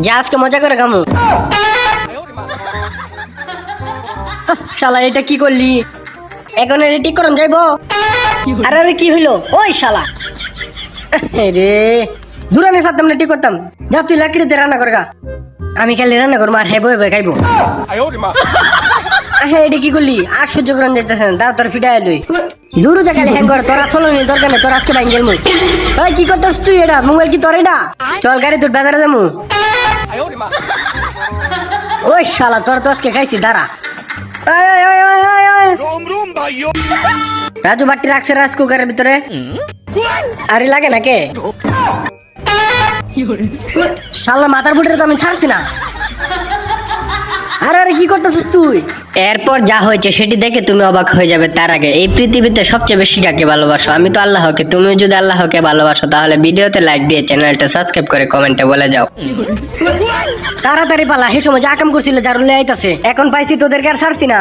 যা আজকে মজা করে খামু। শালা এটা কি করলি? এখন এটা ঠিক করুন যাইবো। আরে আরে কি হইলো? ওই শালা রে দূর, আমি পারতাম না ঠিক করতাম। যা তুই লাকড়িতে রান্না কর গা, আমি খালি রান্না করবো আর হ্যাঁ বয়ে খাইবো। হ্যাঁ এটা কি করলি? আর সহ্য করেন যাইতেছে না, তার তোর ফিটাই লই দূর যা খালি হ্যাং করে। তোরা চলো নি দরকার নেই, তোর আজকে বাইন গেল। ওই কি করতেছ তুই? এটা মোবাইল কি তোর? এটা চল গাড়ি তোর বাজারে যাবো। ওই শালা তোর তো আজকে খাইছি, দাঁড়া। রাজু বাট্টি রাখছে রাইস কুকারের ভিতরে। আরে লাগে না কে? শালা মাথার বুটের তো আমি ছাড়ছি না। আরে আরে কি করতেছিস তুই? এরপর যা হয়েছে সেটি দেখে তুমি অবাক হয়ে যাবে। তার আগে এই পৃথিবীতে সবচেয়ে বেশি কাকে ভালোবাসো? আমি তো আল্লাহকে। তুমি যদি আল্লাহকে ভালোবাসো তাহলে ভিডিওতে লাইক দিয়ে চ্যানেলটা সাবস্ক্রাইব করে কমেন্টে বলে যাও। তাড়াতাড়ি পালা, সেই সময় যা কাম করছিলে জারুলে আইতাছে। এখন পাইছি তোদেরকে আর ছাড়ছি না।